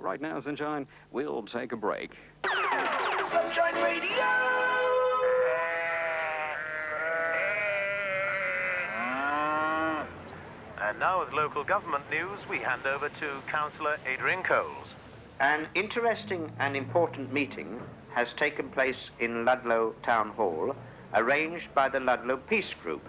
right now, Sunshine, we'll take a break. Sunshine Radio! And now with local government news, we hand over to Councillor Adrian Coles. An interesting and important meeting has taken place in Ludlow Town Hall, arranged by the Ludlow Peace Group.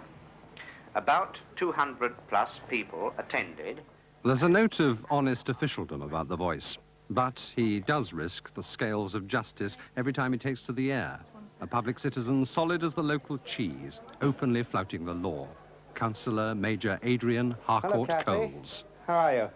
About 200 plus people attended. There's a note of honest officialdom about the Voice, but he does risk the scales of justice every time he takes to the air. A public citizen solid as the local cheese, openly flouting the law. Councillor Major Adrian Harcourt Coles. How are you?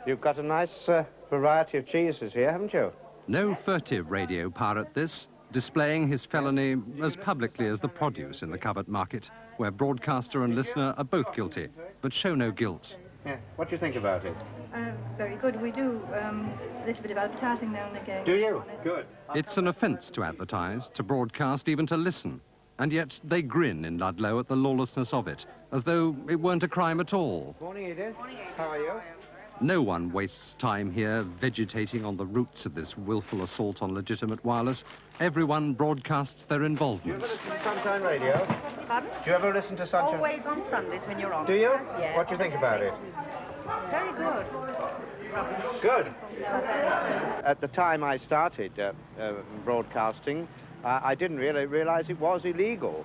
You've got a nice variety of cheeses here, haven't you? No furtive radio pirate this, displaying his felony as publicly as the produce in the cupboard market, where broadcaster and listener are both guilty, but show no guilt. Yeah. What do you think about it? Very good. We do a little bit of advertising now and again. Do you? Good. It's an offence to advertise, to broadcast, even to listen. And yet they grin in Ludlow at the lawlessness of it, as though it weren't a crime at all. Morning, Edith. How are you? No one wastes time here vegetating on the roots of this willful assault on legitimate wireless. Everyone broadcasts their involvement. Do you ever listen to Sunshine Radio? Pardon? Do you ever listen to Sunshine? Always on Sundays when you're on. Do you? Yes. What do you think about it? Very good. Good. At the time I started broadcasting, I didn't really realize it was illegal.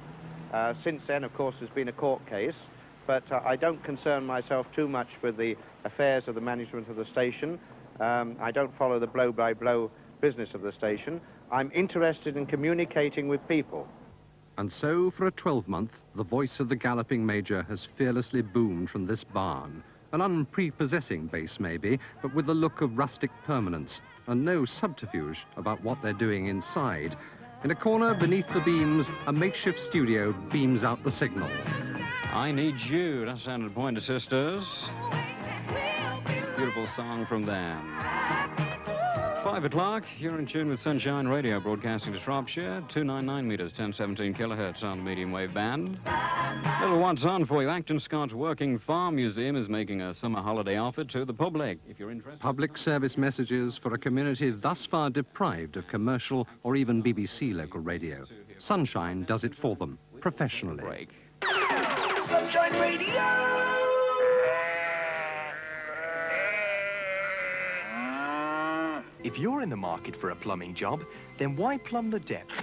Since then, of course, there's been a court case, but I don't concern myself too much with the affairs of the management of the station. I don't follow the blow-by-blow business of the station. I'm interested in communicating with people. And so, for a 12-month, the voice of the galloping major has fearlessly boomed from this barn. An unprepossessing base, maybe, but with the look of rustic permanence, and no subterfuge about what they're doing inside. In a corner beneath the beams, a makeshift studio beams out the signal. I Need You, that sounded Pointer Sisters. Beautiful song from them. 5 o'clock, you're in tune with Sunshine Radio, broadcasting to Shropshire, 299 metres, 1017 kilohertz on the medium wave band. Little what's on for you. Acton Scott's Working Farm Museum is making a summer holiday offer to the public. If you're interested... Public service messages for a community thus far deprived of commercial or even BBC local radio. Sunshine does it for them, professionally. Break. Sunshine Radio! If you're in the market for a plumbing job, then why plumb the depths?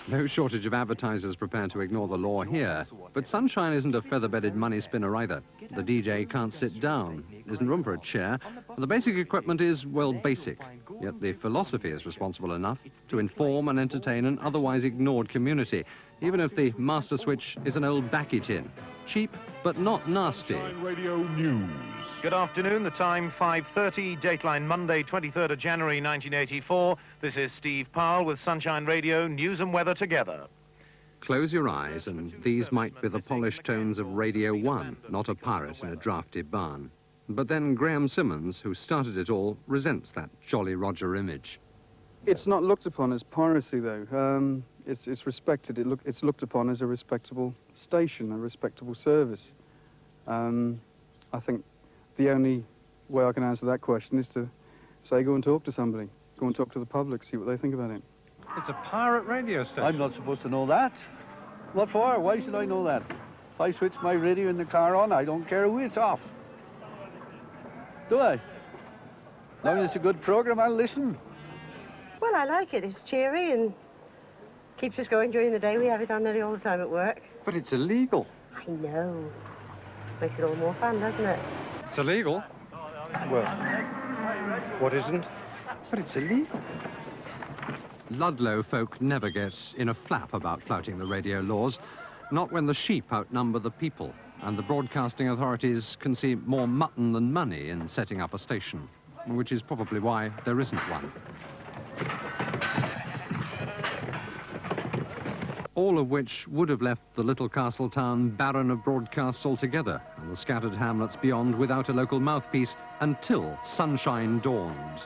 No shortage of advertisers prepared to ignore the law here, but Sunshine isn't a feather-bedded money spinner either. The DJ can't sit down, isn't room for a chair, and the basic equipment is, well, basic. Yet the philosophy is responsible enough to inform and entertain an otherwise ignored community, even if the master switch is an old backy tin. Cheap, but not nasty. Radio News. Good afternoon, the time 5:30, Dateline Monday, 23rd of January 1984. This is Steve Powell with Sunshine Radio, news and weather together. Close your eyes and these might be the polished tones of Radio 1, not a pirate in a drafty barn. But then Graham Simmons, who started it all, resents that Jolly Roger image. It's not looked upon as piracy, though. It's respected. It's looked upon as a respectable station, a respectable service. I think the only way I can answer that question is to say go and talk to somebody. Go and talk to the public, see what they think about it. It's a pirate radio station. I'm not supposed to know that. What for? Why should I know that? If I switch my radio in the car on, I don't care who it's off. Do I? As long as it's a good program, I'll listen. Well, I like it. It's cheery and keeps us going during the day. We have it on nearly all the time at work. But it's illegal. I know. Makes it all more fun, doesn't it? It's illegal? Well, what isn't? But it's illegal. Ludlow folk never get in a flap about flouting the radio laws, not when the sheep outnumber the people, and the broadcasting authorities can see more mutton than money in setting up a station, which is probably why there isn't one. All of which would have left the little castle town barren of broadcasts altogether, and the scattered hamlets beyond without a local mouthpiece until sunshine dawned.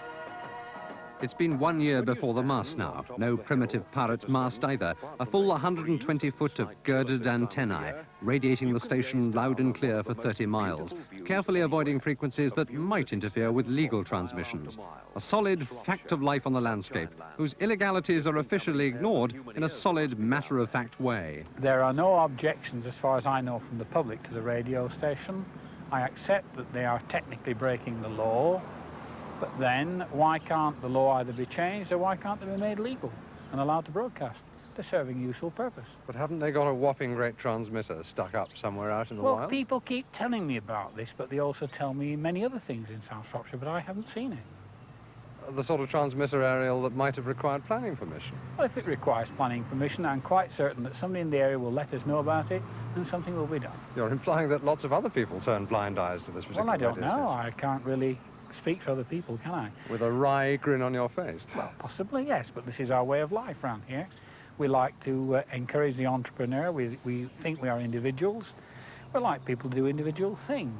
It's been 1 year before the mast now. No primitive pirate's mast either. A full 120 foot of girded antennae, radiating the station loud and clear for 30 miles, carefully avoiding frequencies that might interfere with legal transmissions. A solid fact of life on the landscape, whose illegalities are officially ignored in a solid, matter-of-fact way. There are no objections, as far as I know, from the public to the radio station. I accept that they are technically breaking the law, but then why can't the law either be changed or why can't they be made legal and allowed to broadcast? They're serving a useful purpose. But haven't they got a whopping great transmitter stuck up somewhere out in the wild? Well, people keep telling me about this, but they also tell me many other things in South Shropshire, but I haven't seen it. The sort of transmitter aerial that might have required planning permission? Well, if it requires planning permission, I'm quite certain that somebody in the area will let us know about it and something will be done. You're implying that lots of other people turn blind eyes to this particular Well, I don't radio know. station. I can't really speak for other people, can I? With a wry grin on your face? Well, possibly, yes, but this is our way of life around here. We like to encourage the entrepreneur. We think we are individuals. We like people to do individual things.